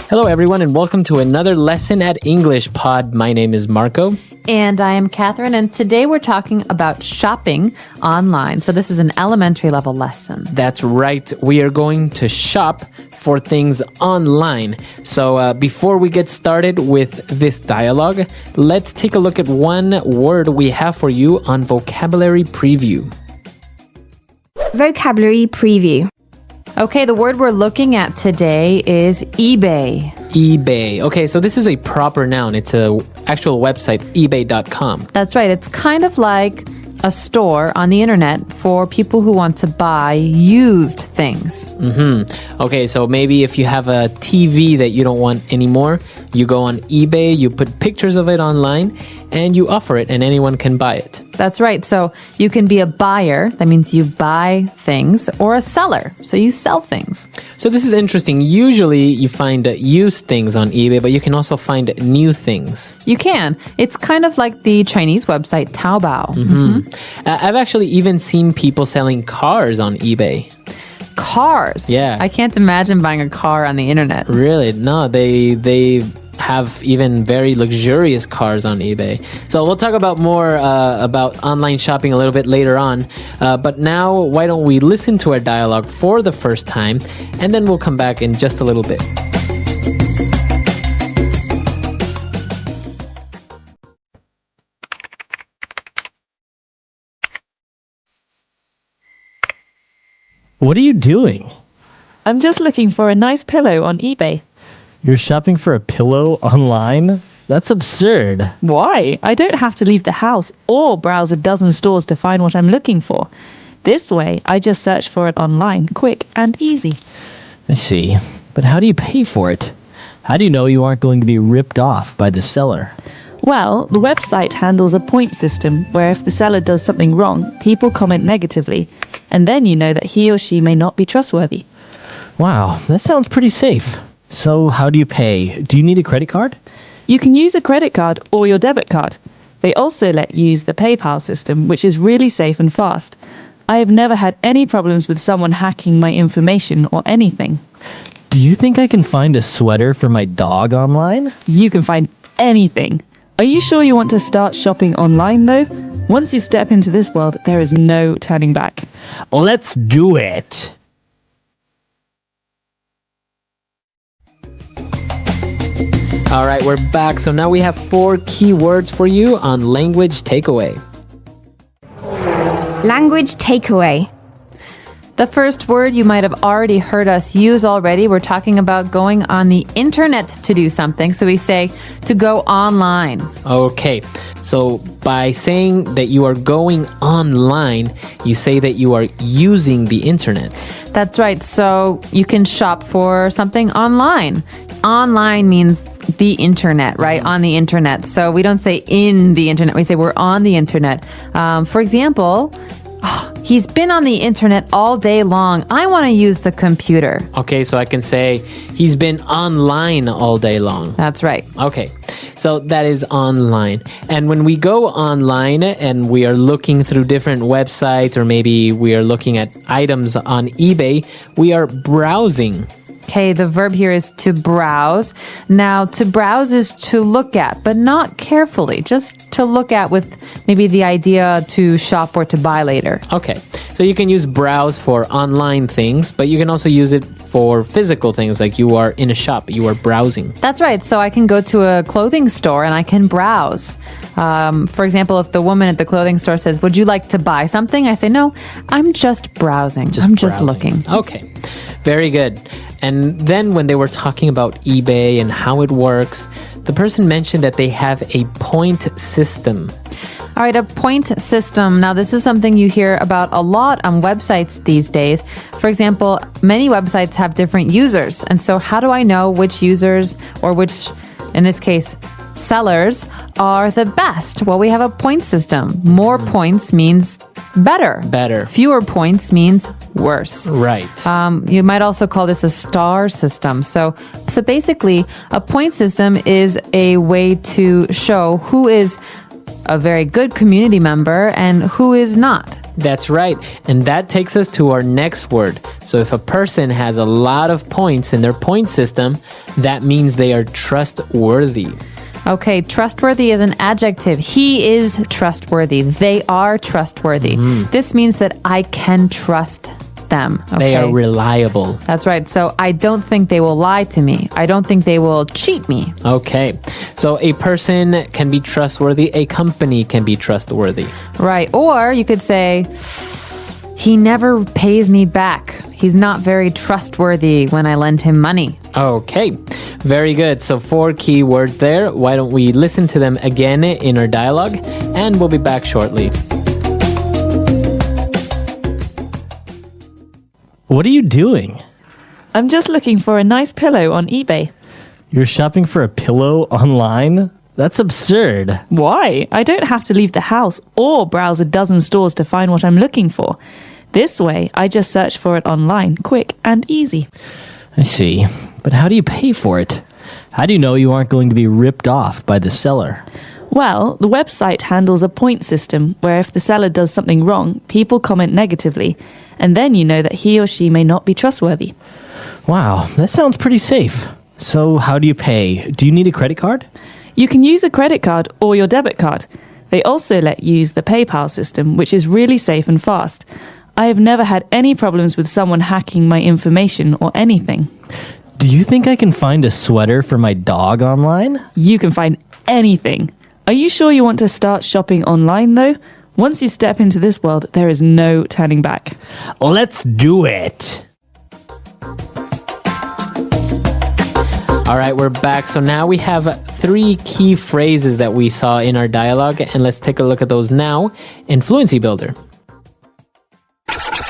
Hello, everyone, and welcome to another lesson at English Pod. My name is Marco. And I am Catherine, and today we're talking about shopping online. So this is an elementary level lesson. That's right. We are going to shop for things online. So before we get started with this dialogue, let's take a look at one word we have for you on Vocabulary Preview. Vocabulary Preview. Okay, the word we're looking at today is eBay. eBay. Okay, so this is a proper noun. It's an actual website, ebay.com. That's right. It's kind of like a store on the internet for people who want to buy used things. Okay, so maybe if you have a TV that you don't want anymore, you go on eBay, you put pictures of it online, and you offer it, and anyone can buy it. That's right. So you can be a buyer. That means you buy things, or a seller. So you sell things. So this is interesting. Usually you find used things on eBay, but you can also find new things. You can. It's kind of like the Chinese website Taobao. I've actually even seen people selling cars on eBay. Cars? Yeah. I can't imagine buying a car on the internet. Really? No, they have even very luxurious cars on eBay. So we'll talk about more about online shopping a little bit later on. But now, why don't we listen to our dialogue for the first time, and then we'll come back in just a little bit. What are you doing? I'm just looking for a nice pillow on eBay. You're shopping for a pillow online? That's absurd. Why? I don't have to leave the house or browse a dozen stores to find what I'm looking for. This way, I just search for it online, quick and easy. I see. But how do you pay for it? How do you know you aren't going to be ripped off by the seller? Well, the website handles a point system where if the seller does something wrong, people comment negatively, and then you know that he or she may not be trustworthy. Wow, that sounds pretty safe. So how do you pay? Do you need a credit card? You can use a credit card or your debit card. They also let you use the PayPal system, which is really safe and fast. I have never had any problems with someone hacking my information or anything. Do you think I can find a sweater for my dog online? You can find anything. Are you sure you want to start shopping online, though? Once you step into this world, there is no turning back. Let's do it! All right, we're back. So now we have 4 key words for you on Language Takeaway. Language Takeaway. The first word you might have already heard us use already. We're talking about going on the internet to do something. So we say to go online. Okay, so by saying that you are going online, you say that you are using the internet. That's right. So you can shop for something online. Online means the internet, right? On the internet. So we don't say in the internet. We say we're on the internet. For example, he's been on the internet all day long. I want to use the computer. Okay, so I can say he's been online all day long. That's right. Okay, so that is online. And when we go online and we are looking through different websites, or maybe we are looking at items on eBay, we are browsing. Okay, the verb here is to browse. Now, to browse is to look at, but not carefully, just to look at with maybe the idea to shop or to buy later. Okay, so you can use browse for online things, but you can also use it for physical things, like you are in a shop, you are browsing. That's right. So I can go to a clothing store and I can browse. For example, if the woman at the clothing store says, "Would you like to buy something?" I say, "No, I'm just browsing. Just browsing. looking." Okay, very good. And then when they were talking about eBay and how it works, the person mentioned that they have a point system. All right, a point system. Now, this is something you hear about a lot on websites these days. For example, many websites have different users. And so how do I know which users, or which, in this case, sellers, are the best? Well, we have a point system. More points means better. Better. Fewer points means worse. Right. You might also call this a star system. So basically, a point system is a way to show who is a very good community member and who is not. That's right. And that takes us to our next word. So if a person has a lot of points in their point system, that means they are trustworthy. Okay, trustworthy is an adjective. He is trustworthy. They are trustworthy. This means that I can trust them. Okay? They are reliable. That's right. So I don't think they will lie to me. I don't think they will cheat me. Okay. So a person can be trustworthy. A company can be trustworthy. Right. Or you could say, he never pays me back. He's not very trustworthy when I lend him money. Okay. Very good. So 4 key words there. Why don't we listen to them again in our dialogue? And we'll be back shortly. What are you doing? I'm just looking for a nice pillow on eBay. You're shopping for a pillow online? That's absurd. Why? I don't have to leave the house or browse a dozen stores to find what I'm looking for. This way, I just search for it online, quick and easy. I see. But how do you pay for it? How do you know you aren't going to be ripped off by the seller? Well, the website handles a point system where if the seller does something wrong, people comment negatively, and then you know that he or she may not be trustworthy. Wow, that sounds pretty safe. So how do you pay? Do you need a credit card? You can use a credit card or your debit card. They also let you use the PayPal system, which is really safe and fast. I have never had any problems with someone hacking my information or anything. Do you think I can find a sweater for my dog online? You can find anything. Are you sure you want to start shopping online, though? Once you step into this world, there is no turning back. Let's do it. All right, we're back. So now we have 3 key phrases that we saw in our dialogue, and let's take a look at those now in Fluency Builder.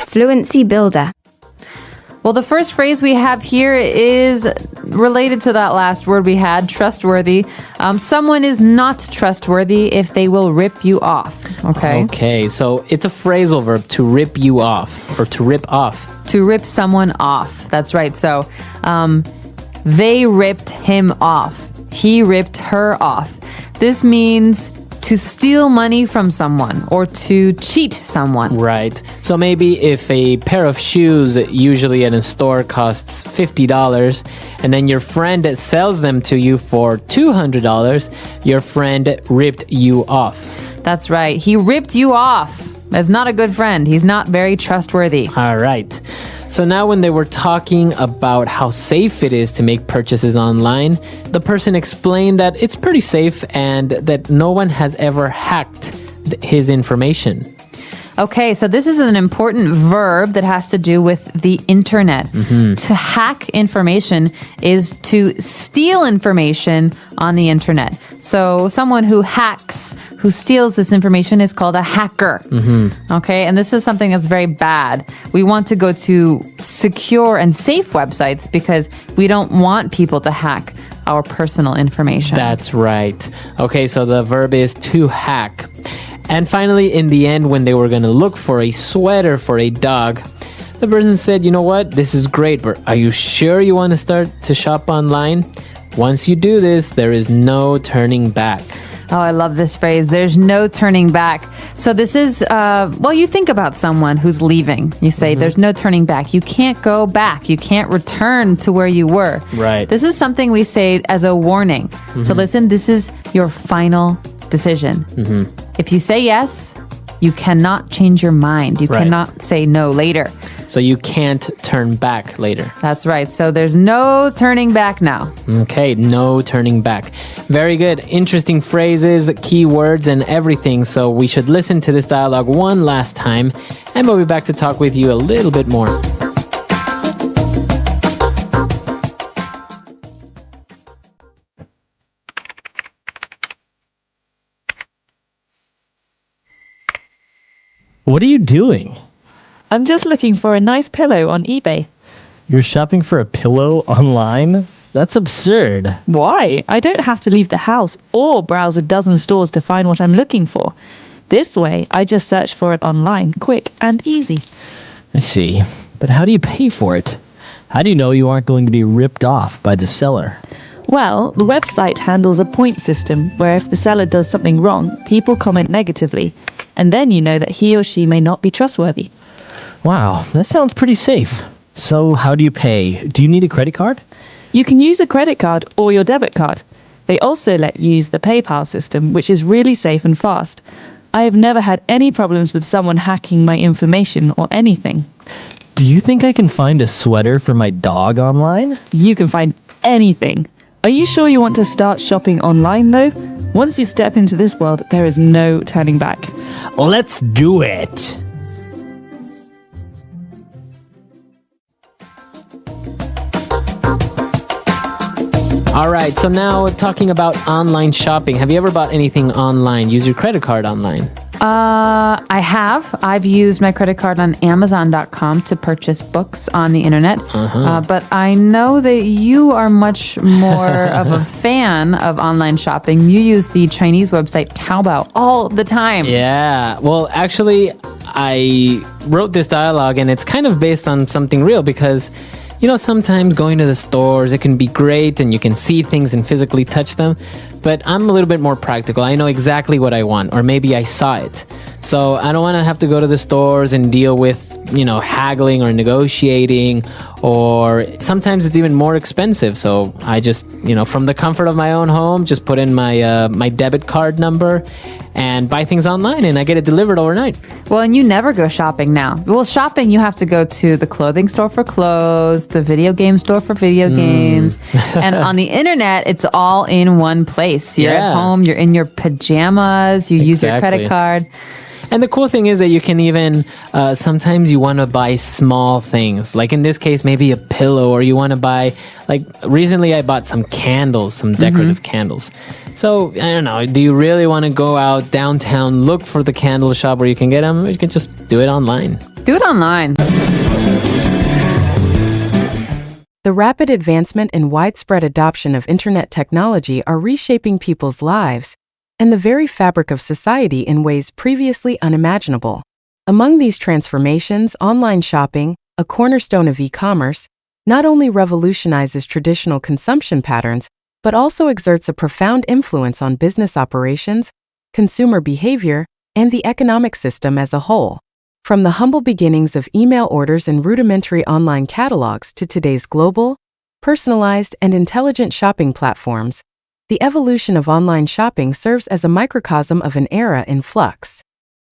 Fluency Builder. Well, the first phrase we have here is related to that last word we had, trustworthy. Someone is not trustworthy if they will rip you off. Okay. Okay, so it's a phrasal verb to rip you off or to rip off. To rip someone off. That's right. So they ripped him off. He ripped her off. This means to steal money from someone or to cheat someone. Right. So maybe if a pair of shoes usually at a store costs $50 and then your friend sells them to you for $200, your friend ripped you off. That's right. He ripped you off. That's not a good friend. He's not very trustworthy. All right. So now when they were talking about how safe it is to make purchases online, the person explained that it's pretty safe and that no one has ever hacked his information. Okay, so this is an important verb that has to do with the internet. To hack information is to steal information on the internet. So someone who hacks, who steals this information is called a hacker. Okay, and this is something that's very bad. We want to go to secure and safe websites because we don't want people to hack our personal information. That's right. Okay, so the verb is to hack. And finally, in the end, when they were going to look for a sweater for a dog, the person said, you know what, this is great, but are you sure you want to start to shop online? Once you do this, there is no turning back. Oh, I love this phrase. There's no turning back. So this is, well, you think about someone who's leaving. You say, there's no turning back. You can't go back. You can't return to where you were. Right. This is something we say as a warning. So listen, this is your final decision. If you say yes, you cannot change your mind. You Right. cannot say no later. So you can't turn back later. That's right. So there's no turning back now. Okay, no turning back. Very good. Interesting phrases, keywords, and everything. So we should listen to this dialogue one last time, and we'll be back to talk with you a little bit more. What are you doing? I'm just looking for a nice pillow on eBay. You're shopping for a pillow online? That's absurd. Why? I don't have to leave the house or browse a dozen stores to find what I'm looking for. This way, I just search for it online, quick and easy. I see. But how do you pay for it? How do you know you aren't going to be ripped off by the seller? Well, the website handles a point system where if the seller does something wrong, people comment negatively, and then you know that he or she may not be trustworthy. Wow, that sounds pretty safe. So how do you pay? Do you need a credit card? You can use a credit card or your debit card. They also let you use the PayPal system, which is really safe and fast. I have never had any problems with someone hacking my information or anything. Do you think I can find a sweater for my dog online? You can find anything. Are you sure you want to start shopping online though? Once you step into this world, there is no turning back. Let's do it. All right, so now talking about online shopping. Have you ever bought anything online? Use your credit card online? I have. I've used my credit card on Amazon.com to purchase books on the internet. But I know that you are much more of a fan of online shopping. You use the Chinese website Taobao all the time. Yeah. Well, actually, I wrote this dialogue and it's kind of based on something real because, you know, sometimes going to the stores, it can be great and you can see things and physically touch them. But I'm a little bit more practical. I know exactly what I want, or maybe I saw it. So I don't want to have to go to the stores and deal with, you know, haggling or negotiating, or sometimes it's even more expensive. So I just, you know, from the comfort of my own home, just put in my my debit card number and buy things online, and I get it delivered overnight. Well, and you never go shopping now. Well, shopping, you have to go to the clothing store for clothes, the video game store for video games. And on the internet, it's all in one place. You're at home, you're in your pajamas, you use your credit card. And the cool thing is that you can even, sometimes you want to buy small things. Like in this case, maybe a pillow, or you want to buy, like recently I bought some candles, some decorative candles. So, I don't know, do you really want to go out downtown, look for the candle shop where you can get them? You can just do it online. Do it online. The rapid advancement and widespread adoption of internet technology are reshaping people's lives and the very fabric of society in ways previously unimaginable. Among these transformations, online shopping, a cornerstone of e-commerce, not only revolutionizes traditional consumption patterns, but also exerts a profound influence on business operations, consumer behavior, and the economic system as a whole. From the humble beginnings of email orders and rudimentary online catalogs to today's global, personalized, and intelligent shopping platforms, the evolution of online shopping serves as a microcosm of an era in flux.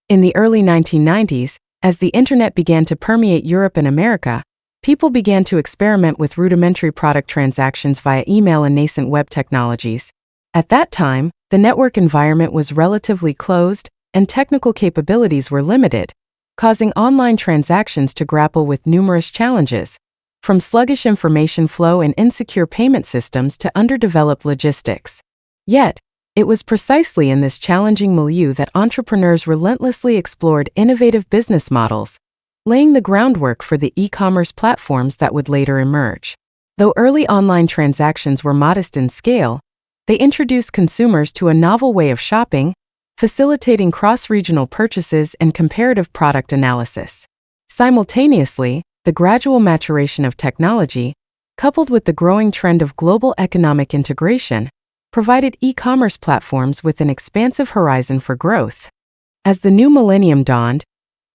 In the early 1990s, as the internet began to permeate Europe and America, people began to experiment with rudimentary product transactions via email and nascent web technologies. At that time, the network environment was relatively closed and technical capabilities were limited, causing online transactions to grapple with numerous challenges, from sluggish information flow and insecure payment systems to underdeveloped logistics. Yet, it was precisely in this challenging milieu that entrepreneurs relentlessly explored innovative business models, laying the groundwork for the e-commerce platforms that would later emerge. Though early online transactions were modest in scale, they introduced consumers to a novel way of shopping, facilitating cross-regional purchases and comparative product analysis. Simultaneously, the gradual maturation of technology, coupled with the growing trend of global economic integration, provided e-commerce platforms with an expansive horizon for growth. As the new millennium dawned,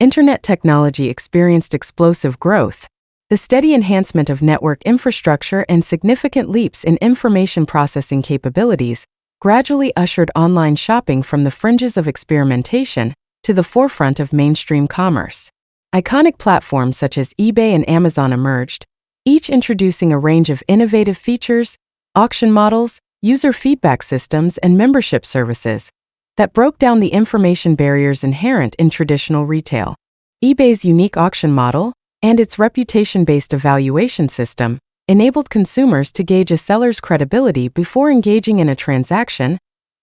internet technology experienced explosive growth. The steady enhancement of network infrastructure and significant leaps in information processing capabilities gradually ushered online shopping from the fringes of experimentation to the forefront of mainstream commerce. Iconic platforms such as eBay and Amazon emerged, each introducing a range of innovative features, auction models, user feedback systems, and membership services that broke down the information barriers inherent in traditional retail. eBay's unique auction model and its reputation-based evaluation system enabled consumers to gauge a seller's credibility before engaging in a transaction,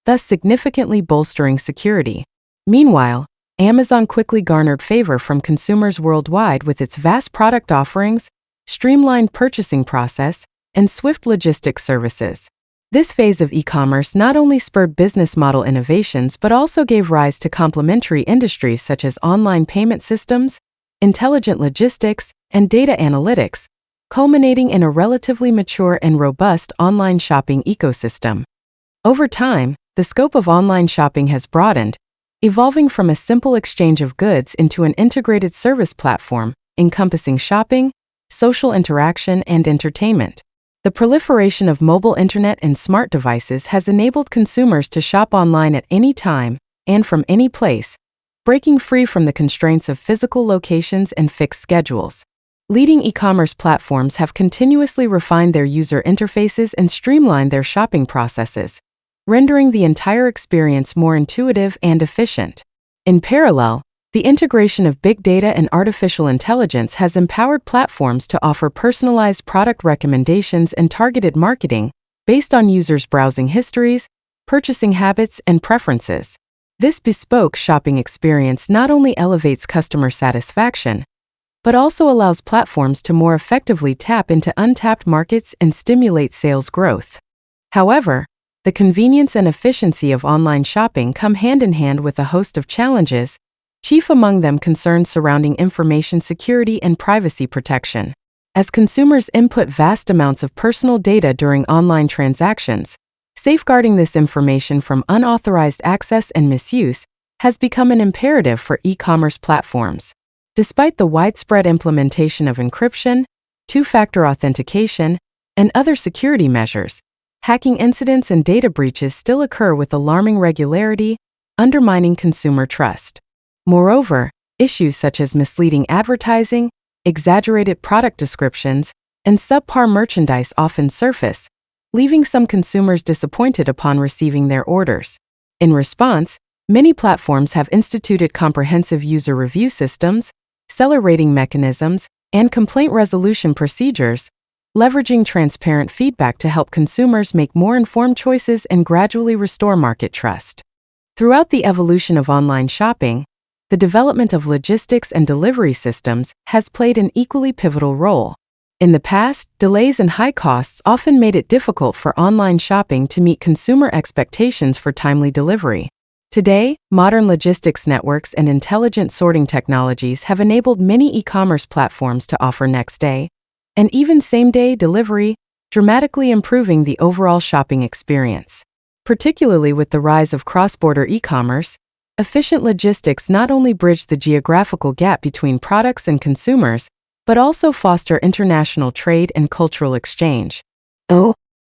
thus significantly bolstering security. Meanwhile, Amazon quickly garnered favor from consumers worldwide with its vast product offerings, streamlined purchasing process, and swift logistics services. This phase of e-commerce not only spurred business model innovations but also gave rise to complementary industries such as online payment systems, intelligent logistics, and data analytics, culminating in a relatively mature and robust online shopping ecosystem. Over time, the scope of online shopping has broadened, evolving from a simple exchange of goods into an integrated service platform encompassing shopping, social interaction, and entertainment. The proliferation of mobile internet and smart devices has enabled consumers to shop online at any time and from any place, breaking free from the constraints of physical locations and fixed schedules. Leading e-commerce platforms have continuously refined their user interfaces and streamlined their shopping processes, rendering the entire experience more intuitive and efficient. In parallel, the integration of big data and artificial intelligence has empowered platforms to offer personalized product recommendations and targeted marketing based on users' browsing histories, purchasing habits, and preferences. This bespoke shopping experience not only elevates customer satisfaction, but also allows platforms to more effectively tap into untapped markets and stimulate sales growth. However, the convenience and efficiency of online shopping come hand in hand with a host of challenges, chief among them concerns surrounding information security and privacy protection. As consumers input vast amounts of personal data during online transactions, safeguarding this information from unauthorized access and misuse has become an imperative for e-commerce platforms. Despite the widespread implementation of encryption, two-factor authentication, and other security measures, hacking incidents and data breaches still occur with alarming regularity, undermining consumer trust. Moreover, issues such as misleading advertising, exaggerated product descriptions, and subpar merchandise often surface, leaving some consumers disappointed upon receiving their orders. In response, many platforms have instituted comprehensive user review systems, seller rating mechanisms, and complaint resolution procedures, leveraging transparent feedback to help consumers make more informed choices and gradually restore market trust. Throughout the evolution of online shopping, the development of logistics and delivery systems has played an equally pivotal role. In the past, delays and high costs often made it difficult for online shopping to meet consumer expectations for timely delivery. Today, modern logistics networks and intelligent sorting technologies have enabled many e-commerce platforms to offer next-day and even same-day delivery, dramatically improving the overall shopping experience. Particularly with the rise of cross-border e-commerce, efficient logistics not only bridge the geographical gap between products and consumers, but also foster international trade and cultural exchange.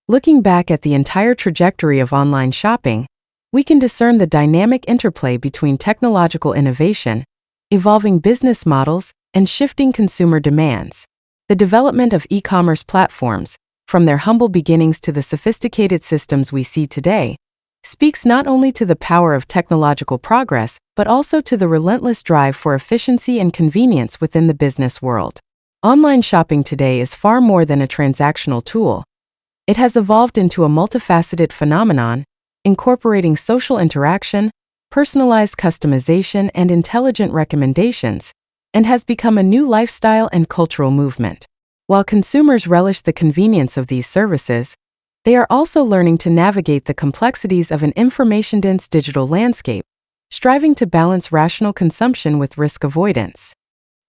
Looking back at the entire trajectory of online shopping, we can discern the dynamic interplay between technological innovation, evolving business models, and shifting consumer demands. The development of e-commerce platforms, from their humble beginnings to the sophisticated systems we see today, speaks not only to the power of technological progress, but also to the relentless drive for efficiency and convenience within the business world. Online shopping today is far more than a transactional tool. It has evolved into a multifaceted phenomenon, incorporating social interaction, personalized customization, and intelligent recommendations, and has become a new lifestyle and cultural movement. While consumers relish the convenience of these services, they are also learning to navigate the complexities of an information-dense digital landscape, striving to balance rational consumption with risk avoidance.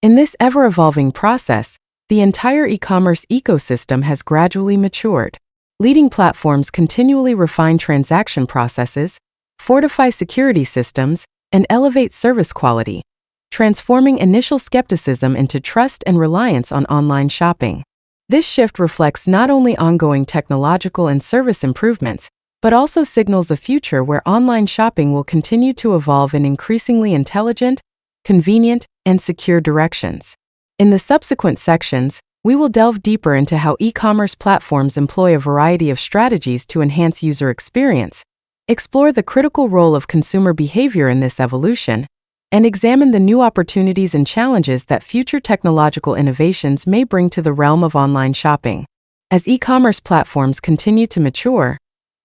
In this ever-evolving process, the entire e-commerce ecosystem has gradually matured. Leading platforms continually refine transaction processes, fortify security systems, and elevate service quality, transforming initial skepticism into trust and reliance on online shopping. This shift reflects not only ongoing technological and service improvements, but also signals a future where online shopping will continue to evolve in increasingly intelligent, convenient, and secure directions. In the subsequent sections, we will delve deeper into how e-commerce platforms employ a variety of strategies to enhance user experience, explore the critical role of consumer behavior in this evolution, and examine the new opportunities and challenges that future technological innovations may bring to the realm of online shopping. As e-commerce platforms continue to mature,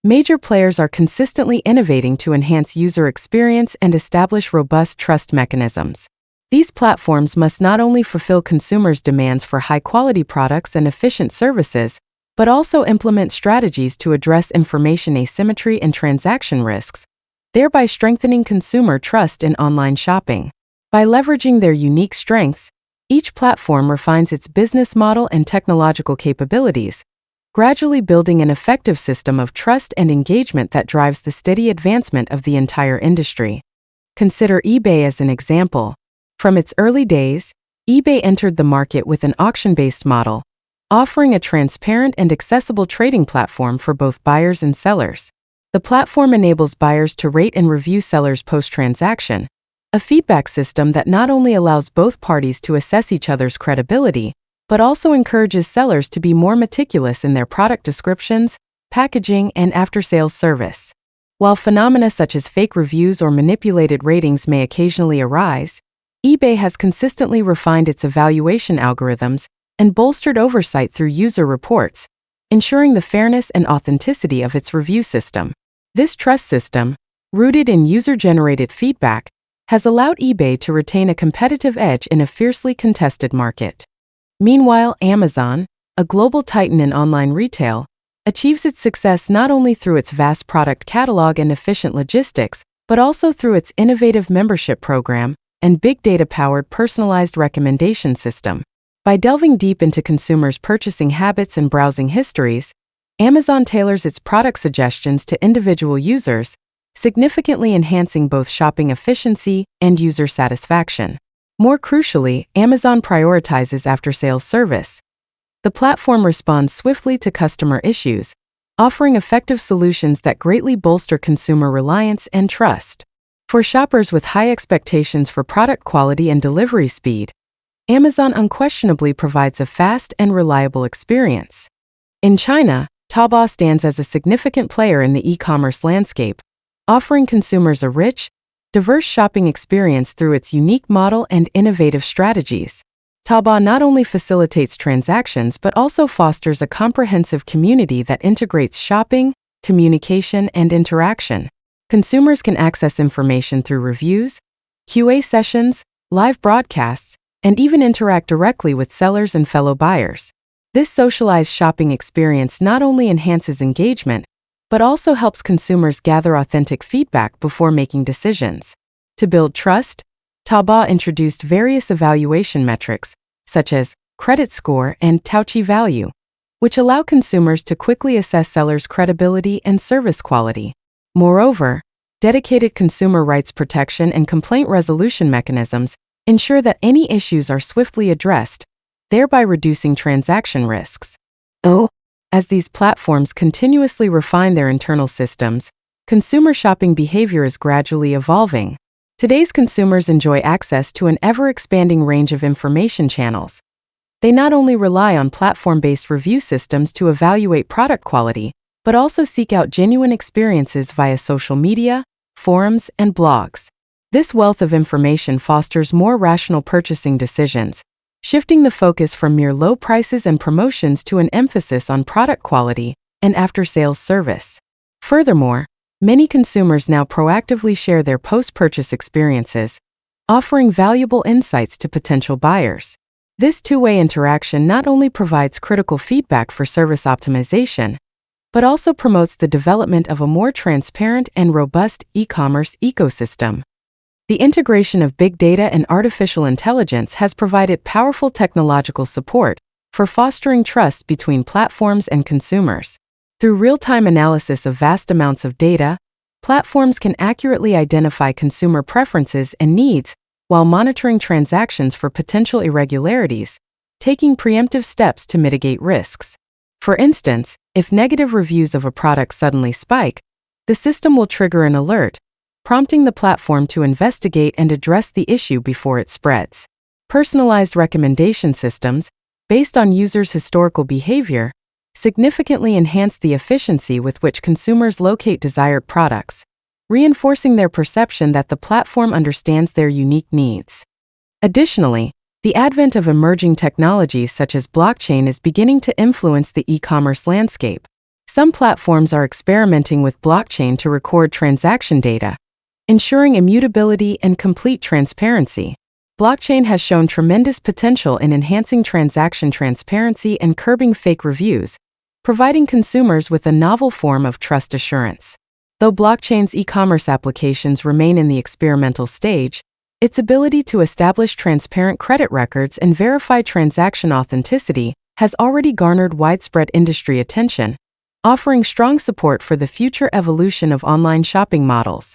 major players are consistently innovating to enhance user experience and establish robust trust mechanisms. These platforms must not only fulfill consumers' demands for high-quality products and efficient services, but also implement strategies to address information asymmetry and transaction risks, thereby strengthening consumer trust in online shopping. By leveraging their unique strengths, each platform refines its business model and technological capabilities, gradually building an effective system of trust and engagement that drives the steady advancement of the entire industry. Consider eBay as an example. From its early days, eBay entered the market with an auction-based model, offering a transparent and accessible trading platform for both buyers and sellers. The platform enables buyers to rate and review sellers post-transaction, a feedback system that not only allows both parties to assess each other's credibility, but also encourages sellers to be more meticulous in their product descriptions, packaging, and after-sales service. While phenomena such as fake reviews or manipulated ratings may occasionally arise, eBay has consistently refined its evaluation algorithms and bolstered oversight through user reports, ensuring the fairness and authenticity of its review system. This trust system, rooted in user-generated feedback, has allowed eBay to retain a competitive edge in a fiercely contested market. Meanwhile, Amazon, a global titan in online retail, achieves its success not only through its vast product catalog and efficient logistics, but also through its innovative membership program and big data-powered personalized recommendation system. By delving deep into consumers' purchasing habits and browsing histories, Amazon tailors its product suggestions to individual users, significantly enhancing both shopping efficiency and user satisfaction. More crucially, Amazon prioritizes after-sales service. The platform responds swiftly to customer issues, offering effective solutions that greatly bolster consumer reliance and trust. For shoppers with high expectations for product quality and delivery speed, Amazon unquestionably provides a fast and reliable experience. In China, Taobao stands as a significant player in the e-commerce landscape, offering consumers a rich, diverse shopping experience through its unique model and innovative strategies. Taobao not only facilitates transactions but also fosters a comprehensive community that integrates shopping, communication, and interaction. Consumers can access information through reviews, QA sessions, live broadcasts, and even interact directly with sellers and fellow buyers. This socialized shopping experience not only enhances engagement, but also helps consumers gather authentic feedback before making decisions. To build trust, Taobao introduced various evaluation metrics, such as credit score and Taoqi value, which allow consumers to quickly assess sellers' credibility and service quality. Moreover, dedicated consumer rights protection and complaint resolution mechanisms ensure that any issues are swiftly addressed, thereby reducing transaction risks. As these platforms continuously refine their internal systems, consumer shopping behavior is gradually evolving. Today's consumers enjoy access to an ever-expanding range of information channels. They not only rely on platform-based review systems to evaluate product quality, but also seek out genuine experiences via social media, forums, and blogs. This wealth of information fosters more rational purchasing decisions, shifting the focus from mere low prices and promotions to an emphasis on product quality and after-sales service. Furthermore, many consumers now proactively share their post-purchase experiences, offering valuable insights to potential buyers. This two-way interaction not only provides critical feedback for service optimization, but also promotes the development of a more transparent and robust e-commerce ecosystem. The integration of big data and artificial intelligence has provided powerful technological support for fostering trust between platforms and consumers. Through real-time analysis of vast amounts of data, platforms can accurately identify consumer preferences and needs while monitoring transactions for potential irregularities, taking preemptive steps to mitigate risks. For instance, if negative reviews of a product suddenly spike, the system will trigger an alert, prompting the platform to investigate and address the issue before it spreads. Personalized recommendation systems, based on users' historical behavior, significantly enhance the efficiency with which consumers locate desired products, reinforcing their perception that the platform understands their unique needs. Additionally, the advent of emerging technologies such as blockchain is beginning to influence the e-commerce landscape. Some platforms are experimenting with blockchain to record transaction data, ensuring immutability and complete transparency. Blockchain has shown tremendous potential in enhancing transaction transparency and curbing fake reviews, providing consumers with a novel form of trust assurance. Though blockchain's e-commerce applications remain in the experimental stage, its ability to establish transparent credit records and verify transaction authenticity has already garnered widespread industry attention, offering strong support for the future evolution of online shopping models.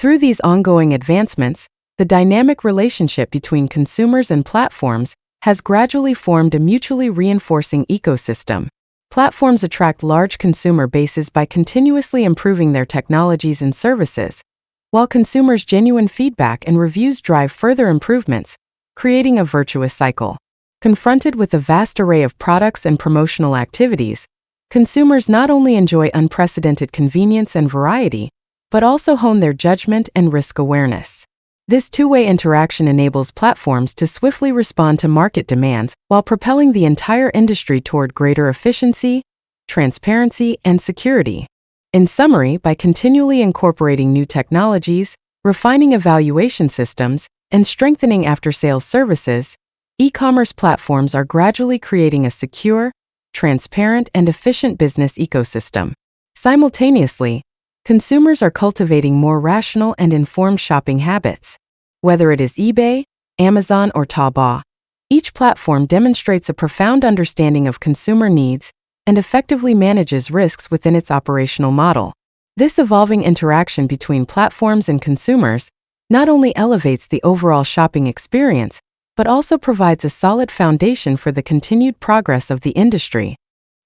Through these ongoing advancements, the dynamic relationship between consumers and platforms has gradually formed a mutually reinforcing ecosystem. Platforms attract large consumer bases by continuously improving their technologies and services, while consumers' genuine feedback and reviews drive further improvements, creating a virtuous cycle. Confronted with a vast array of products and promotional activities, consumers not only enjoy unprecedented convenience and variety, but also hone their judgment and risk awareness. This two-way interaction enables platforms to swiftly respond to market demands while propelling the entire industry toward greater efficiency, transparency, and security. In summary, by continually incorporating new technologies, refining evaluation systems, and strengthening after-sales services, e-commerce platforms are gradually creating a secure, transparent, and efficient business ecosystem. Simultaneously, consumers are cultivating more rational and informed shopping habits. Whether it is eBay, Amazon, or Taobao, each platform demonstrates a profound understanding of consumer needs and effectively manages risks within its operational model. This evolving interaction between platforms and consumers not only elevates the overall shopping experience, but also provides a solid foundation for the continued progress of the industry.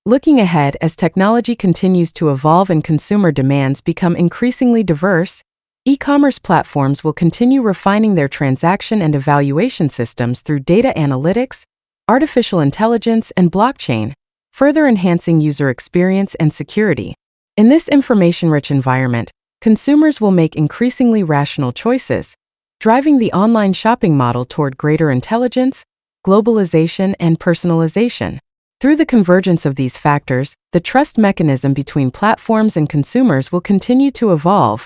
Looking ahead, as technology continues to evolve and consumer demands become increasingly diverse, e-commerce platforms will continue refining their transaction and evaluation systems through data analytics, artificial intelligence, and blockchain, further enhancing user experience and security. In this information-rich environment, consumers will make increasingly rational choices, driving the online shopping model toward greater intelligence, globalization, and personalization. Through the convergence of these factors, the trust mechanism between platforms and consumers will continue to evolve,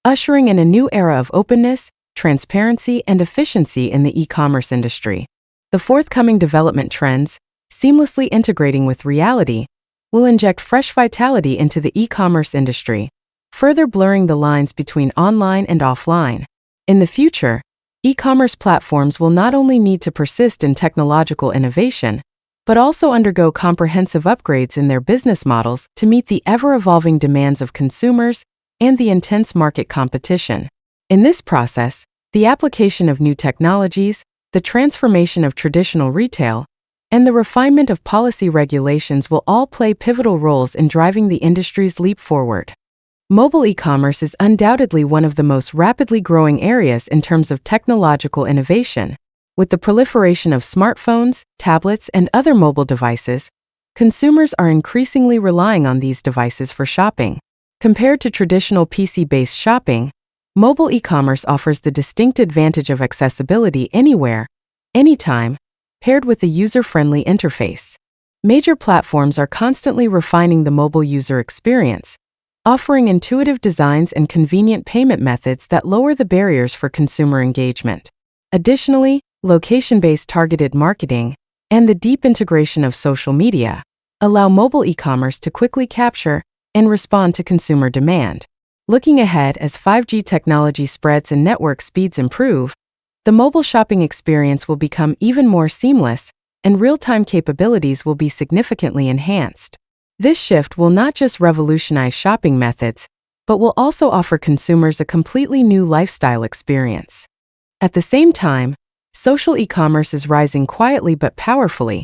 ushering in a new era of openness, transparency, and efficiency in the e-commerce industry. The forthcoming development trends, seamlessly integrating with reality, will inject fresh vitality into the e-commerce industry, further blurring the lines between online and offline. In the future, e-commerce platforms will not only need to persist in technological innovation, but also undergo comprehensive upgrades in their business models to meet the ever-evolving demands of consumers and the intense market competition. In this process, the application of new technologies, the transformation of traditional retail, and the refinement of policy regulations will all play pivotal roles in driving the industry's leap forward. Mobile e-commerce is undoubtedly one of the most rapidly growing areas in terms of technological innovation. With the proliferation of smartphones, tablets, and other mobile devices, consumers are increasingly relying on these devices for shopping. Compared to traditional PC-based shopping, mobile e-commerce offers the distinct advantage of accessibility anywhere, anytime, paired with a user-friendly interface. Major platforms are constantly refining the mobile user experience, offering intuitive designs and convenient payment methods that lower the barriers for consumer engagement. Additionally, location-based targeted marketing and the deep integration of social media allow mobile e-commerce to quickly capture and respond to consumer demand. Looking ahead, as 5G technology spreads and network speeds improve, the mobile shopping experience will become even more seamless, and real-time capabilities will be significantly enhanced. This shift will not just revolutionize shopping methods, but will also offer consumers a completely new lifestyle experience. At the same time, social e-commerce is rising quietly but powerfully,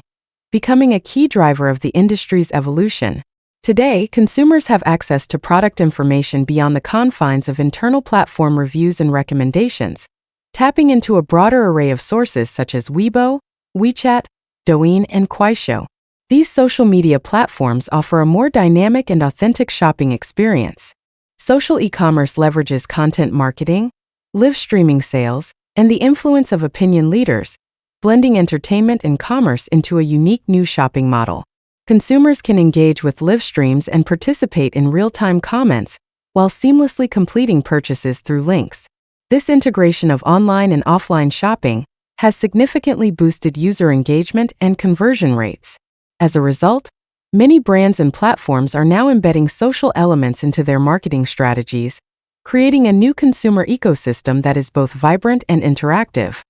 becoming a key driver of the industry's evolution. Today, consumers have access to product information beyond the confines of internal platform reviews and recommendations, tapping into a broader array of sources such as Weibo, WeChat, Douyin, and Kuaishou. These social media platforms offer a more dynamic and authentic shopping experience. Social e-commerce leverages content marketing, live streaming sales, and the influence of opinion leaders, blending entertainment and commerce into a unique new shopping model. Consumers can engage with live streams and participate in real-time comments while seamlessly completing purchases through links. This integration of online and offline shopping has significantly boosted user engagement and conversion rates. As a result, many brands and platforms are now embedding social elements into their marketing strategies, creating a new consumer ecosystem that is both vibrant and interactive.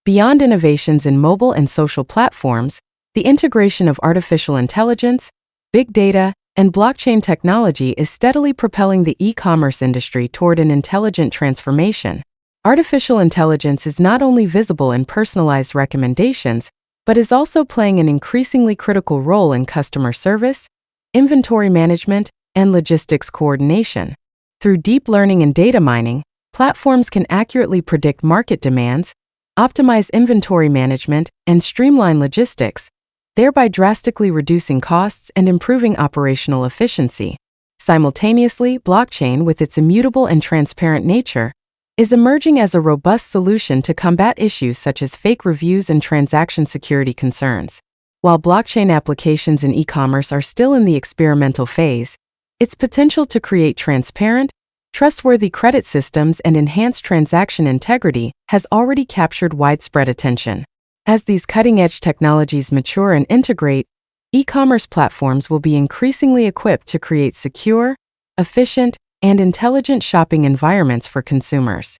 Beyond innovations in mobile and social platforms, the integration of artificial intelligence, big data, and blockchain technology is steadily propelling the e-commerce industry toward an intelligent transformation. Artificial intelligence is not only visible in personalized recommendations, but is also playing an increasingly critical role in customer service, inventory management, and logistics coordination. Through deep learning and data mining, platforms can accurately predict market demands, optimize inventory management, and streamline logistics, thereby drastically reducing costs and improving operational efficiency. Simultaneously, blockchain, with its immutable and transparent nature, is emerging as a robust solution to combat issues such as fake reviews and transaction security concerns. While blockchain applications in e-commerce are still in the experimental phase, its potential to create transparent, trustworthy credit systems and enhance transaction integrity has already captured widespread attention. As these cutting-edge technologies mature and integrate, e-commerce platforms will be increasingly equipped to create secure, efficient, and intelligent shopping environments for consumers.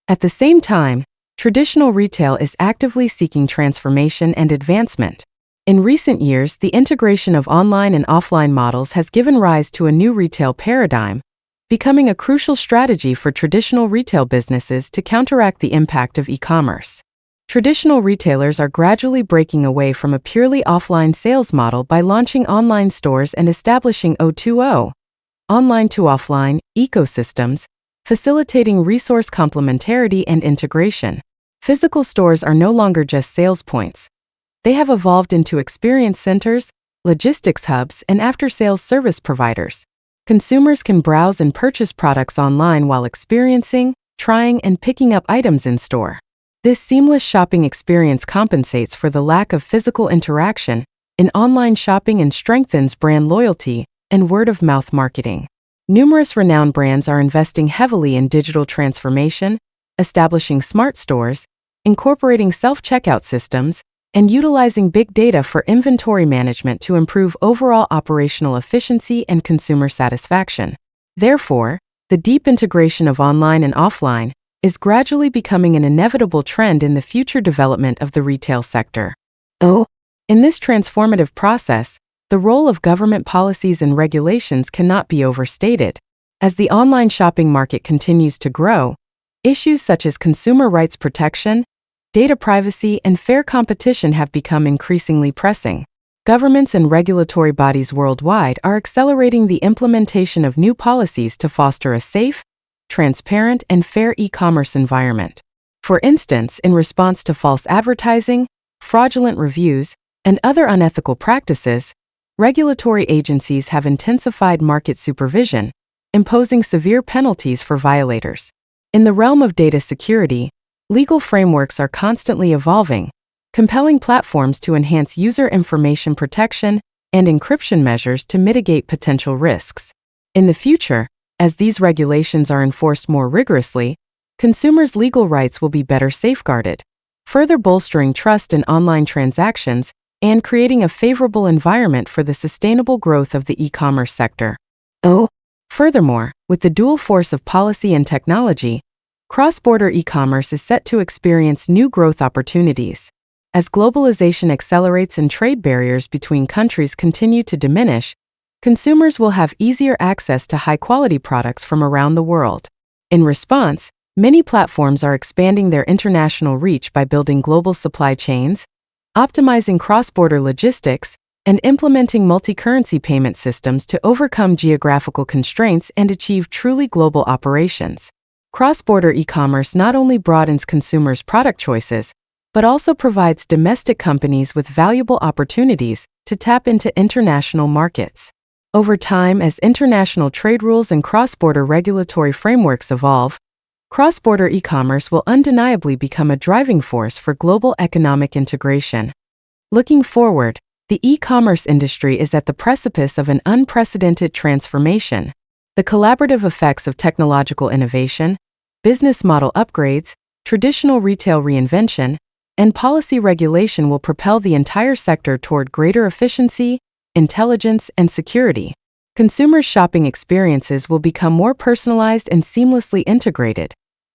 At the same time, traditional retail is actively seeking transformation and advancement. In recent years, the integration of online and offline models has given rise to a new retail paradigm, becoming a crucial strategy for traditional retail businesses to counteract the impact of e-commerce. Traditional retailers are gradually breaking away from a purely offline sales model by launching online stores and establishing O2O, online to offline, ecosystems, facilitating resource complementarity and integration. Physical stores are no longer just sales points. They have evolved into experience centers, logistics hubs, and after-sales service providers. Consumers can browse and purchase products online while experiencing, trying, and picking up items in store. This seamless shopping experience compensates for the lack of physical interaction in online shopping and strengthens brand loyalty and word-of-mouth marketing. Numerous renowned brands are investing heavily in digital transformation, establishing smart stores, incorporating self-checkout systems, and utilizing big data for inventory management to improve overall operational efficiency and consumer satisfaction. Therefore, the deep integration of online and offline is gradually becoming an inevitable trend in the future development of the retail sector. In this transformative process, the role of government policies and regulations cannot be overstated. As the online shopping market continues to grow, issues such as consumer rights protection, data privacy, and fair competition have become increasingly pressing. Governments and regulatory bodies worldwide are accelerating the implementation of new policies to foster a safe, transparent, and fair e-commerce environment. For instance, in response to false advertising, fraudulent reviews, and other unethical practices, regulatory agencies have intensified market supervision, imposing severe penalties for violators. In the realm of data security, legal frameworks are constantly evolving, compelling platforms to enhance user information protection and encryption measures to mitigate potential risks. In the future, as these regulations are enforced more rigorously, consumers' legal rights will be better safeguarded, further bolstering trust in online transactions and creating a favorable environment for the sustainable growth of the e-commerce sector. Furthermore, with the dual force of policy and technology, cross-border e-commerce is set to experience new growth opportunities. As globalization accelerates and trade barriers between countries continue to diminish, consumers will have easier access to high-quality products from around the world. In response, many platforms are expanding their international reach by building global supply chains, optimizing cross-border logistics, and implementing multi-currency payment systems to overcome geographical constraints and achieve truly global operations. Cross-border e-commerce not only broadens consumers' product choices, but also provides domestic companies with valuable opportunities to tap into international markets. Over time, as international trade rules and cross-border regulatory frameworks evolve, cross-border e-commerce will undeniably become a driving force for global economic integration. Looking forward, the e-commerce industry is at the precipice of an unprecedented transformation. The collaborative effects of technological innovation, business model upgrades, traditional retail reinvention, and policy regulation will propel the entire sector toward greater efficiency, intelligence, and security. Consumers' shopping experiences will become more personalized and seamlessly integrated,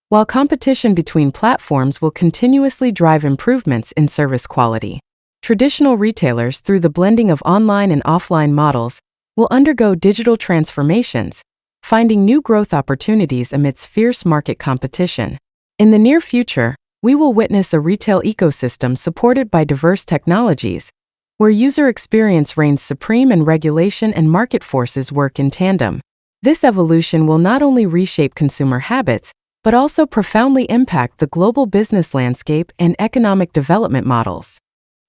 while competition between platforms will continuously drive improvements in service quality. Traditional retailers, through the blending of online and offline models, will undergo digital transformations, finding new growth opportunities amidst fierce market competition. In the near future, we will witness a retail ecosystem supported by diverse technologies, where user experience reigns supreme and regulation and market forces work in tandem. This evolution will not only reshape consumer habits, but also profoundly impact the global business landscape and economic development models.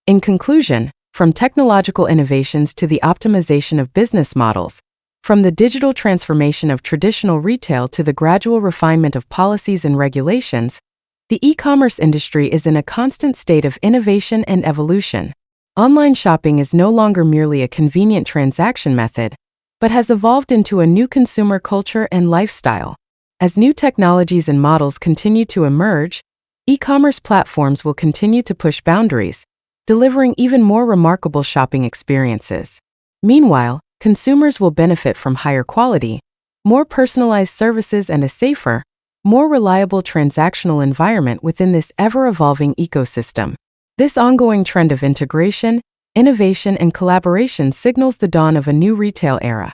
In conclusion, from technological innovations to the optimization of business models, from the digital transformation of traditional retail to the gradual refinement of policies and regulations, the e-commerce industry is in a constant state of innovation and evolution. Online shopping is no longer merely a convenient transaction method, but has evolved into a new consumer culture and lifestyle. As new technologies and models continue to emerge, e-commerce platforms will continue to push boundaries, delivering even more remarkable shopping experiences. Meanwhile, consumers will benefit from higher quality, more personalized services and a safer, more reliable transactional environment within this ever-evolving ecosystem. This ongoing trend of integration, innovation, and collaboration signals the dawn of a new retail era,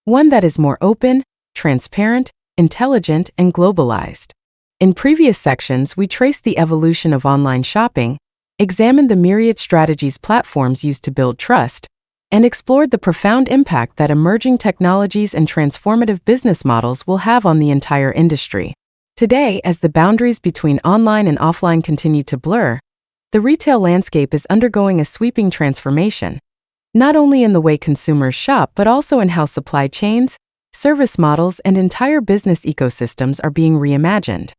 one that is more open, transparent, intelligent, and globalized. In previous sections, we traced the evolution of online shopping, examined the myriad strategies platforms use to build trust, and explored the profound impact that emerging technologies and transformative business models will have on the entire industry. Today, as the boundaries between online and offline continue to blur, the retail landscape is undergoing a sweeping transformation, not only in the way consumers shop but also in how supply chains, service models, and entire business ecosystems are being reimagined.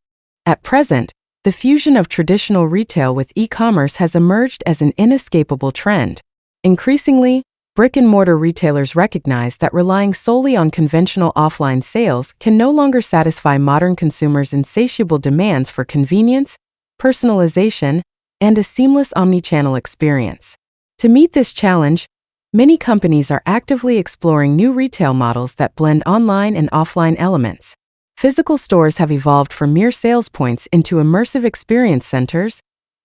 At present, the fusion of traditional retail with e-commerce has emerged as an inescapable trend. Increasingly, brick-and-mortar retailers recognize that relying solely on conventional offline sales can no longer satisfy modern consumers' insatiable demands for convenience, personalization, and a seamless omnichannel experience. To meet this challenge, many companies are actively exploring new retail models that blend online and offline elements. Physical stores have evolved from mere sales points into immersive experience centers,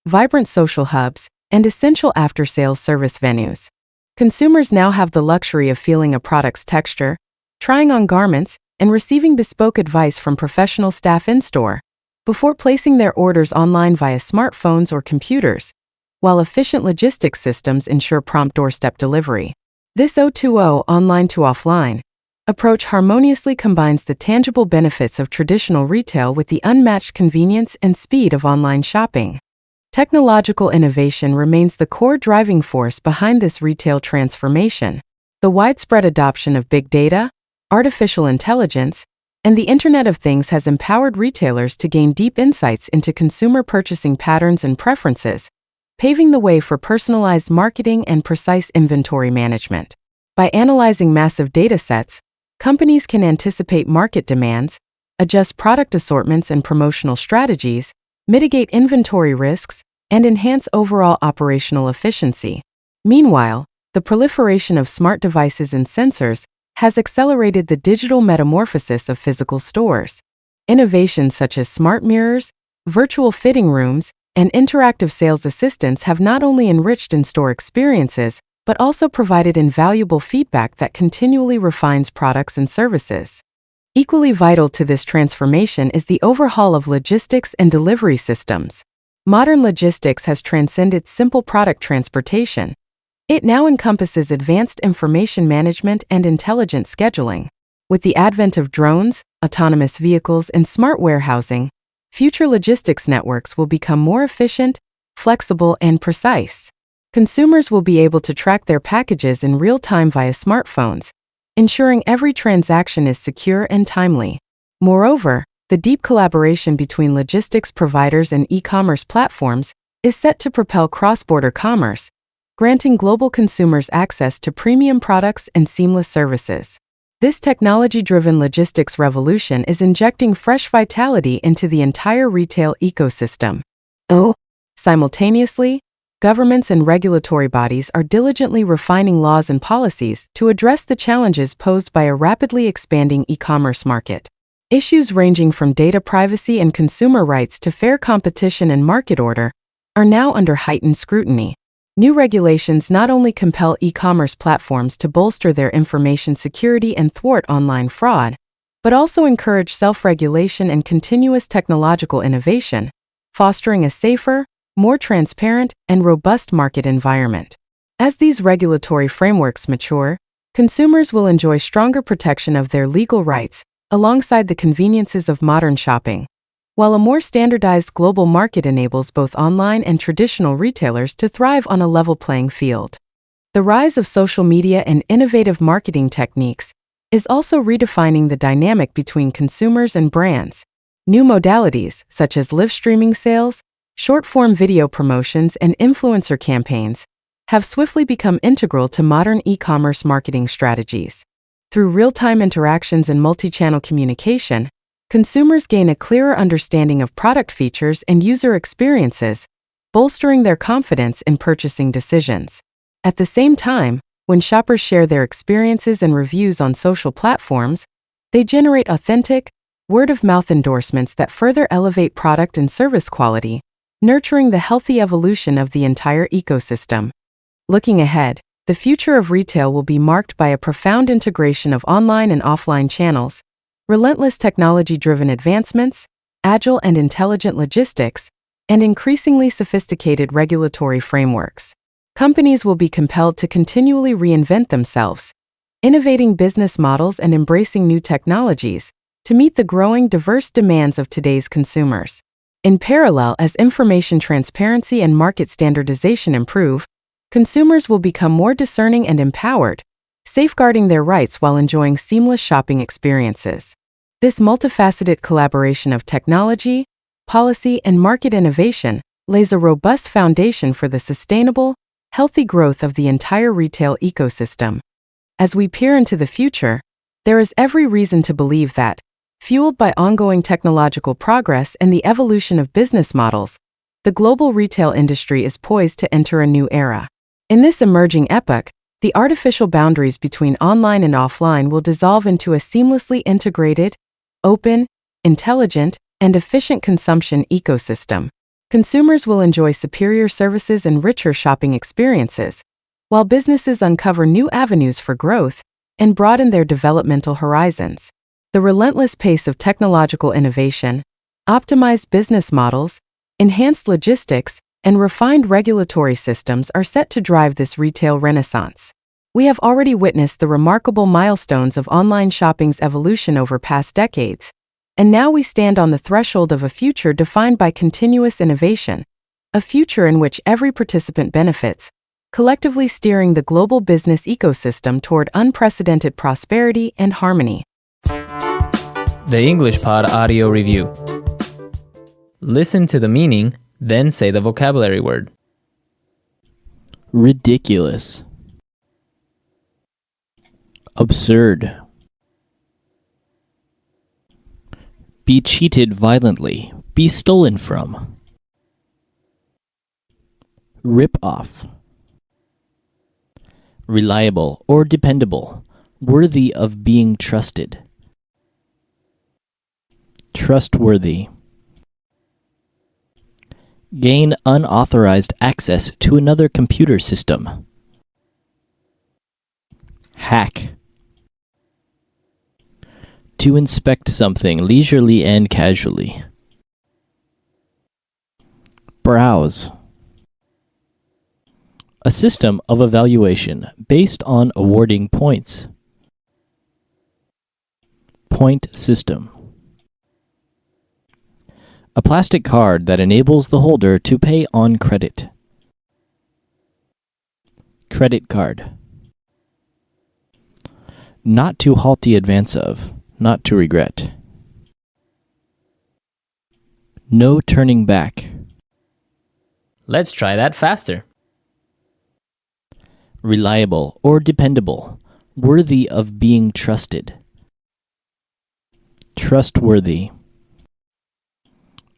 vibrant social hubs, and essential after-sales service venues. Consumers now have the luxury of feeling a product's texture, trying on garments, and receiving bespoke advice from professional staff in-store before placing their orders online via smartphones or computers, while efficient logistics systems ensure prompt doorstep delivery. This O2O, online to offline, approach harmoniously combines the tangible benefits of traditional retail with the unmatched convenience and speed of online shopping. Technological innovation remains the core driving force behind this retail transformation. The widespread adoption of big data, artificial intelligence, and the Internet of Things has empowered retailers to gain deep insights into consumer purchasing patterns and preferences, paving the way for personalized marketing and precise inventory management. By analyzing massive data sets, companies can anticipate market demands, adjust product assortments and promotional strategies, mitigate inventory risks, and enhance overall operational efficiency. Meanwhile, the proliferation of smart devices and sensors has accelerated the digital metamorphosis of physical stores. Innovations such as smart mirrors, virtual fitting rooms, and interactive sales assistants have not only enriched in-store experiences, but also provided invaluable feedback that continually refines products and services. Equally vital to this transformation is the overhaul of logistics and delivery systems. Modern logistics has transcended simple product transportation. It now encompasses advanced information management and intelligent scheduling. With the advent of drones, autonomous vehicles, and smart warehousing, future logistics networks will become more efficient, flexible, and precise. Consumers will be able to track their packages in real time via smartphones, ensuring every transaction is secure and timely. Moreover, the deep collaboration between logistics providers and e-commerce platforms is set to propel cross-border commerce, granting global consumers access to premium products and seamless services. This technology-driven logistics revolution is injecting fresh vitality into the entire retail ecosystem. Simultaneously, governments and regulatory bodies are diligently refining laws and policies to address the challenges posed by a rapidly expanding e-commerce market. Issues ranging from data privacy and consumer rights to fair competition and market order are now under heightened scrutiny. New regulations not only compel e-commerce platforms to bolster their information security and thwart online fraud, but also encourage self-regulation and continuous technological innovation, fostering a safer, more transparent, and robust market environment. As these regulatory frameworks mature, consumers will enjoy stronger protection of their legal rights, alongside the conveniences of modern shopping, while a more standardized global market enables both online and traditional retailers to thrive on a level playing field. The rise of social media and innovative marketing techniques is also redefining the dynamic between consumers and brands. New modalities, such as live streaming sales, short-form video promotions, and influencer campaigns, have swiftly become integral to modern e-commerce marketing strategies. Through real-time interactions and multi-channel communication, consumers gain a clearer understanding of product features and user experiences, bolstering their confidence in purchasing decisions. At the same time, when shoppers share their experiences and reviews on social platforms, they generate authentic, word-of-mouth endorsements that further elevate product and service quality, nurturing the healthy evolution of the entire ecosystem. Looking ahead, the future of retail will be marked by a profound integration of online and offline channels, relentless technology-driven advancements, agile and intelligent logistics, and increasingly sophisticated regulatory frameworks. Companies will be compelled to continually reinvent themselves, innovating business models and embracing new technologies to meet the growing diverse demands of today's consumers. In parallel, as information transparency and market standardization improve, consumers will become more discerning and empowered, safeguarding their rights while enjoying seamless shopping experiences. This multifaceted collaboration of technology, policy, and market innovation lays a robust foundation for the sustainable, healthy growth of the entire retail ecosystem. As we peer into the future, there is every reason to believe that, fueled by ongoing technological progress and the evolution of business models, the global retail industry is poised to enter a new era. In this emerging epoch, the artificial boundaries between online and offline will dissolve into a seamlessly integrated, open, intelligent, and efficient consumption ecosystem. Consumers will enjoy superior services and richer shopping experiences, while businesses uncover new avenues for growth and broaden their developmental horizons. The relentless pace of technological innovation, optimized business models, enhanced logistics, and refined regulatory systems are set to drive this retail renaissance. We have already witnessed the remarkable milestones of online shopping's evolution over past decades, and now we stand on the threshold of a future defined by continuous innovation, a future in which every participant benefits, collectively steering the global business ecosystem toward unprecedented prosperity and harmony. The English Pod Audio Review. Listen to the meaning, then say the vocabulary word. Ridiculous. Absurd. Be cheated violently. Be stolen from. Rip off. Reliable or dependable. Worthy of being trusted. Trustworthy. Gain unauthorized access to another computer system. Hack. To inspect something leisurely and casually. Browse. A system of evaluation based on awarding points. Point system. A plastic card that enables the holder to pay on credit. Credit card. Not to halt the advance of, not to regret. No turning back. Let's try that faster. Reliable or dependable. Worthy of being trusted. Trustworthy.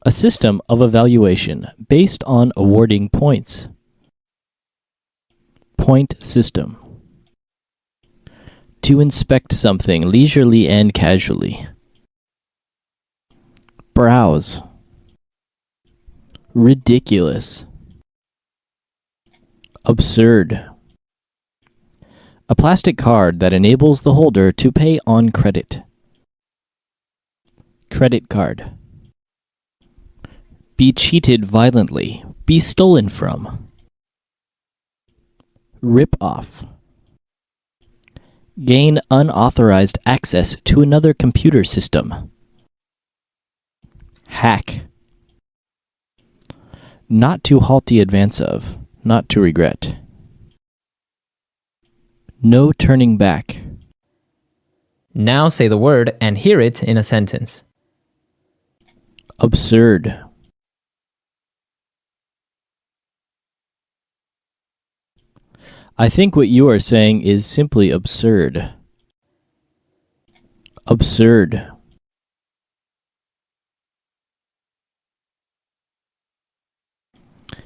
A system of evaluation based on awarding points. Point system. To inspect something leisurely and casually. Browse. Ridiculous. Absurd. A plastic card that enables the holder to pay on credit. Credit card. Be cheated violently. Be stolen from. Rip off. Gain unauthorized access to another computer system. Hack. Not to halt the advance of, not to regret. No turning back. Now say the word and hear it in a sentence. Absurd. I think what you are saying is simply absurd. Absurd.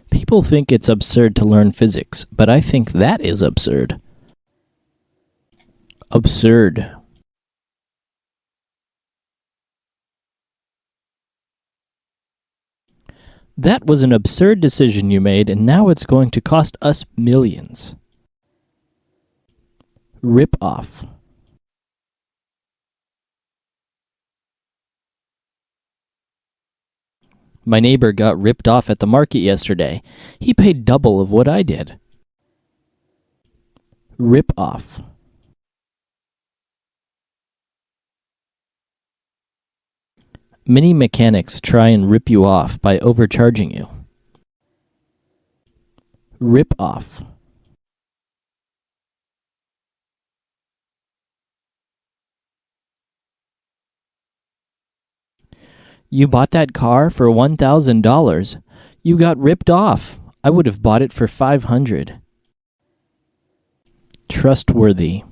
People think it's absurd to learn physics, but I think that is absurd. Absurd. That was an absurd decision you made, and now it's going to cost us millions. Rip off. My neighbor got ripped off at the market yesterday. He paid double of what I did. Rip off. Many mechanics try and rip you off by overcharging you. Rip off. You bought that car for $1,000. You got ripped off. I would have bought it for $500. Trustworthy.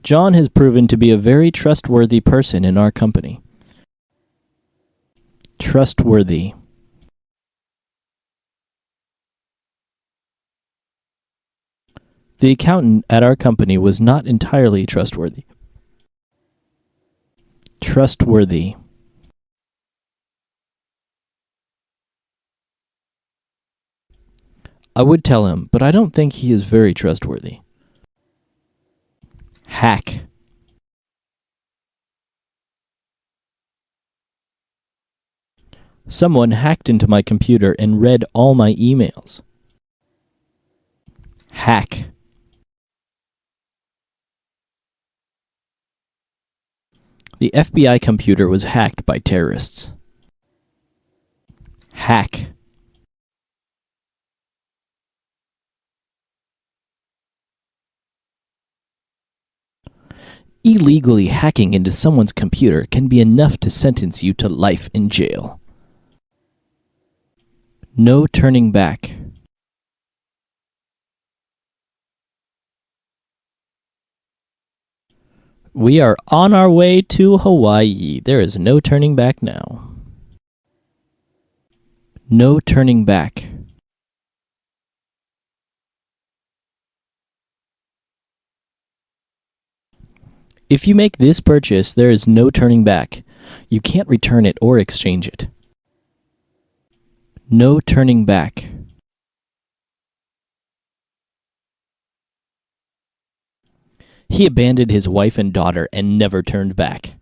John has proven to be a very trustworthy person in our company. Trustworthy. The accountant at our company was not entirely trustworthy. Trustworthy. I would tell him, but I don't think he is very trustworthy. Hack. Someone hacked into my computer and read all my emails. Hack. The FBI computer was hacked by terrorists. Hack. Illegally hacking into someone's computer can be enough to sentence you to life in jail. No turning back. We are on our way to Hawaii. There is no turning back now. No turning back. If you make this purchase, there is no turning back. You can't return it or exchange it. No turning back. He abandoned his wife and daughter and never turned back.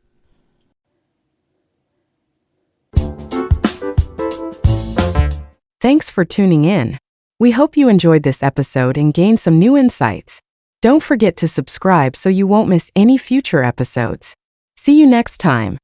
Thanks for tuning in. We hope you enjoyed this episode and gained some new insights. Don't forget to subscribe so you won't miss any future episodes. See you next time.